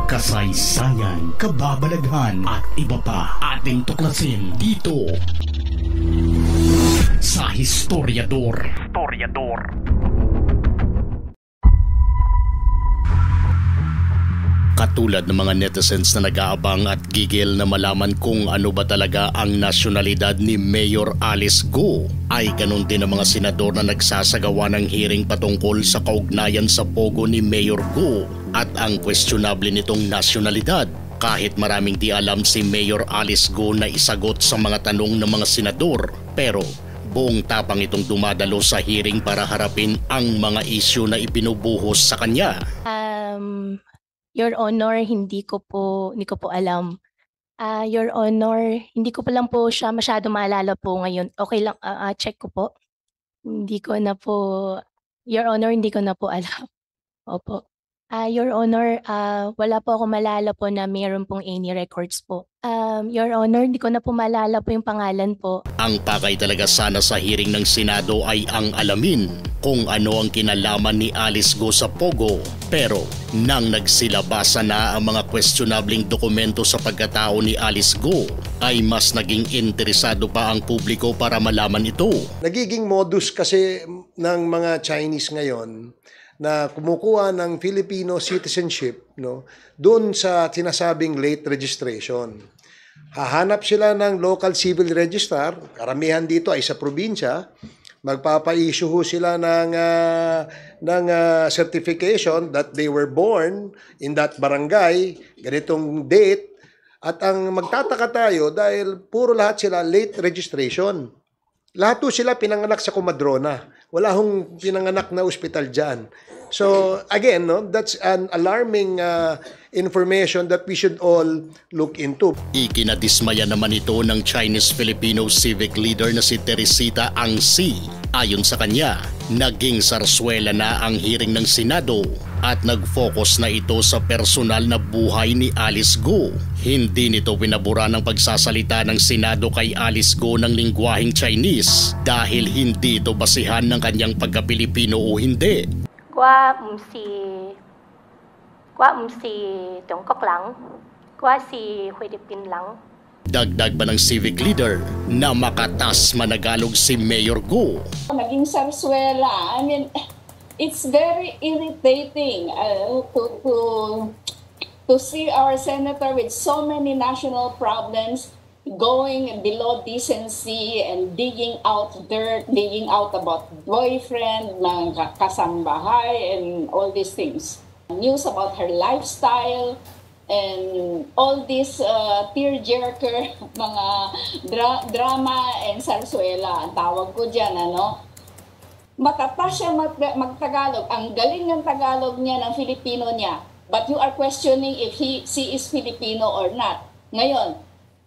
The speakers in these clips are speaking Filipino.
kasaysayan, kababalaghan at iba pa ating tuklasin dito sa Historiador. Katulad ng mga netizens na nag-aabang at gigil na malaman kung ano ba talaga ang nasyonalidad ni Mayor Alice Go, ay ganun din ang mga senador na nagsasagawa ng hearing patungkol sa kaugnayan sa pogo ni Mayor Go at ang questionable nitong nasyonalidad. Kahit maraming di alam si Mayor Alice Go na isagot sa mga tanong ng mga senador, pero buong tapang itong dumadalo sa hearing para harapin ang mga isyu na ibinubuhos sa kanya. Your Honor, hindi ko po alam. Your Honor, hindi ko pa lang po siya masyado maalala po ngayon. Okay lang, check ko po. Hindi ko na po, Your Honor, hindi ko na po alam. Opo. Your Honor, wala po ako maalala po na mayroon pong any records po. Your Honor, hindi ko na po maalala po yung pangalan po. Ang pakay talaga sana sa hearing ng Senado ay ang alamin kung ano ang kinalaman ni Alice Go sa pogo. Pero nang nagsilabasa na ang mga questionabling dokumento sa pagkatao ni Alice Go, ay mas naging interesado pa ang publiko para malaman ito. Nagiging modus kasi ng mga Chinese ngayon na kumukuha ng Filipino citizenship, no, doon sa sinasabing late registration. Hahanap sila ng local civil registrar, karamihan dito ay sa probinsya, magpapa-issue sila ng certification that they were born in that barangay, ganitong date, at ang magtataka tayo dahil puro lahat sila late registration. Lahat po sila pinanganak sa Comadrona. Wala hong pinanganak na ospital dyan. So, again, no, that's an alarming information that we should all look into. Ikinadismaya naman ito ng Chinese-Filipino civic leader na si Teresita Ang Si. Ayon sa kanya, naging sarswela na ang hearing ng Senado at nag-focus na ito sa personal na buhay ni Alice Go. Hindi nito pinabura ng pagsasalita ng Senado kay Alice Go ng lingwaheng Chinese dahil hindi ito basihan ng kanyang pagka-Pilipino o hindi. Qua si Tiongkok lang. Qua si Philippine lang. Dagdag ba ng civic leader na makatas managalog si Mayor Go? Naging sarswela. I mean, it's very irritating to see our senator with so many national problems going below decency and digging out dirt, digging out about boyfriend, mga kasambahay, and all these things. News about her lifestyle, and all this tearjerker, mga drama and sarsuela, ang tawag ko dyan, ano? Matatas siya magtagalog. Ang galing ng Tagalog niya, ng Filipino niya. But you are questioning if she is Filipino or not. Ngayon,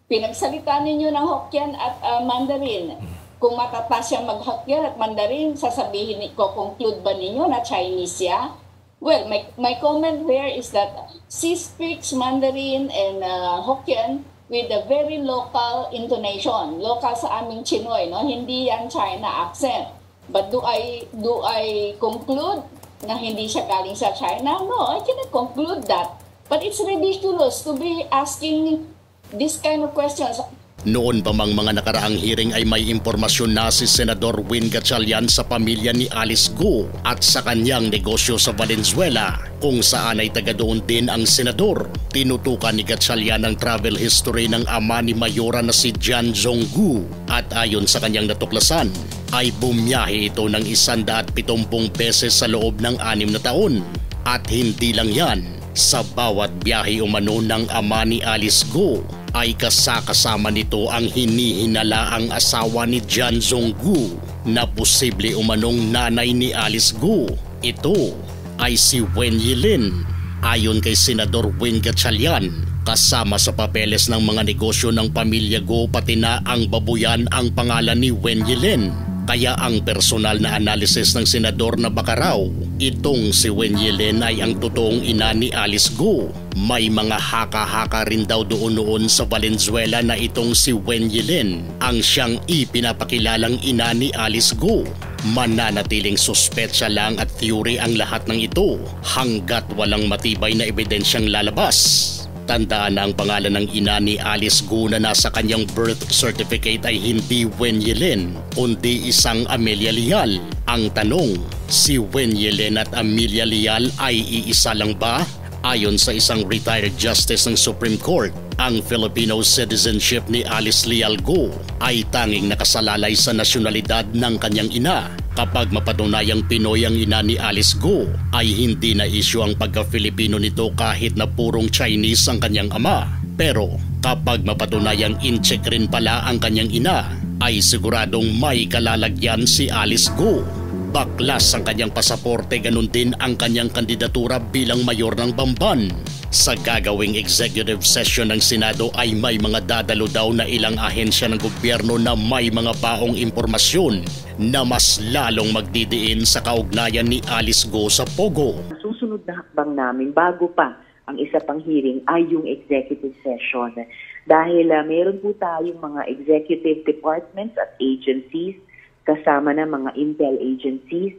pinagsalita ninyo ng Hokkien at Mandarin. Kung matatas siya mag-Hokkien at Mandarin, sasabihin ko, conclude ba ninyo na Chinese siya? Well, my comment there is that she speaks Mandarin and Hokkien with a very local intonation. Local sa aming Chinoy, no? Hindi yan China accent. But do I conclude na hindi siya galing sa China? No, I cannot conclude that. But it's ridiculous to be asking this kind of questions. Noon pa mang mga nakaraang hearing ay may impormasyon na si Senador Win Gatchalian sa pamilya ni Alice Go at sa kanyang negosyo sa Valenzuela, kung saan ay taga doon din ang senador. Tinutukan ni Gatchalian ang travel history ng ama ni Mayora na si Jan Zhonggu at ayon sa kanyang natuklasan ay bumiyahe ito ng 170 beses sa loob ng 6 na taon. At hindi lang yan, sa bawat biyahe umano ng ama ni Alice Go ay kasama nito ang hinihinalaang asawa ni Jan Zhonggu na posible umanong nanay ni Alice Go. Ito ay si Wen Yilin. Ayon kay Senador Win Gatchalian, kasama sa papeles ng mga negosyo ng pamilya Go pati na ang babuyan ang pangalan ni Wen Yilin. Kaya ang personal na analysis ng senador na baka raw itong si Wen Yilin ay ang totoong ina ni Alice Go. May mga haka-haka rin daw doon noon sa Valenzuela na itong si Wen Yilin ang siyang ipinapakilalang ina ni Alice Go. Mananatiling suspetsa lang at theory ang lahat ng ito hanggat walang matibay na ebidensyang lalabas. Tandaan na ang pangalan ng ina ni Alice Go na nasa kanyang birth certificate ay hindi Wen Yilin, kundi isang Amelia Leal. Ang tanong, si Wen Yilin at Amelia Leal ay iisa lang ba? Ayon sa isang retired justice ng Supreme Court, ang Filipino citizenship ni Alice Leal Go ay tanging nakasalalay sa nasyonalidad ng kanyang ina. Kapag mapatunayang Pinoy ang ina ni Alice Go, ay hindi na issue ang pagka-Filipino nito kahit na purong Chinese ang kanyang ama. Pero kapag mapatunayang in-check rin pala ang kanyang ina, ay siguradong may kalalagyan si Alice Go. Baklas ang kanyang pasaporte, ganun din ang kanyang kandidatura bilang mayor ng Bamban. Sa gagawing executive session ng Senado ay may mga dadalo daw na ilang ahensya ng gobyerno na may mga baong impormasyon na mas lalong magdidiin sa kaugnayan ni Alice Go sa Pogo. Susunod na hakbang namin bago pa ang isa pang hearing ay yung executive session. Dahil meron po tayong mga executive departments at agencies kasama na mga intel agencies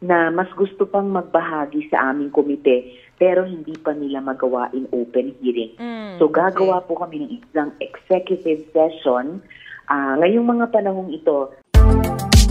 na mas gusto pang magbahagi sa aming komite pero hindi pa nila magawa in open hearing. So gagawa po kami ng isang executive session ngayong mga panahong ito.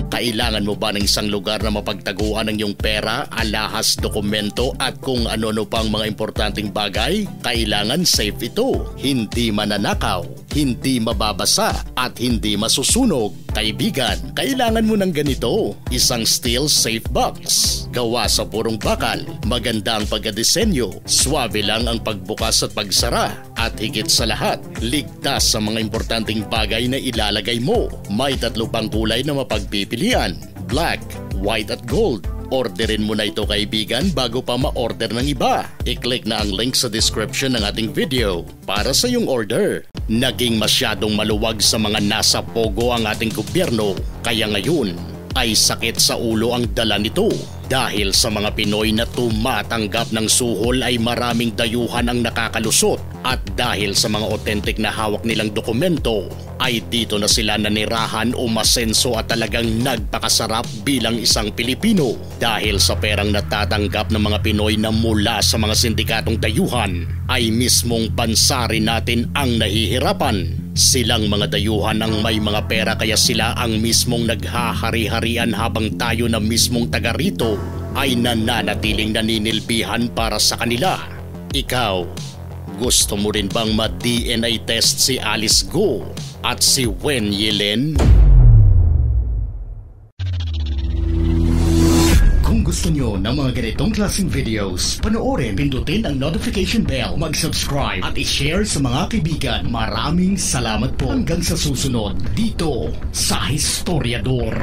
Kailangan mo ba ng isang lugar na mapagtaguan ng iyong pera, alahas, dokumento at kung ano-ano pang mga importanteng bagay? Kailangan safe ito, hindi mananakaw, hindi mababasa at hindi masusunog. Kaibigan, kailangan mo ng ganito, isang steel safe box. Gawa sa purong bakal, maganda ang pagkadesenyo, swabe lang ang pagbukas at pagsara. At higit sa lahat, ligtas sa mga importanteng bagay na ilalagay mo. May 3 pang kulay na mapagpipilian, black, white at gold. Orderin mo na ito kaibigan bago pa ma-order ng iba. I-click na ang link sa description ng ating video para sa iyong order. Naging masyadong maluwag sa mga nasa Pogo ang ating gobyerno, kaya ngayon ay sakit sa ulo ang dala nito. Dahil sa mga Pinoy na tumatanggap ng suhol ay maraming dayuhan ang nakakalusot at dahil sa mga authentic na hawak nilang dokumento ay dito na sila nanirahan o masenso at talagang nagpakasarap bilang isang Pilipino. Dahil sa perang natatanggap ng mga Pinoy na mula sa mga sindikatong dayuhan ay mismong bansa rin natin ang nahihirapan. Silang mga dayuhan ang may mga pera kaya sila ang mismong naghahari-harian habang tayo na mismong taga rito ay nananatiling naninilbihan para sa kanila. Ikaw, gusto mo rin bang ma-DNA test si Alice Go at si Wen Yilin? Kung gusto nyo ng mga ganitong klaseng videos, panoorin, pindutin ang notification bell, mag-subscribe at i-share sa mga kaibigan. Maraming salamat po hanggang sa susunod dito sa Historiador.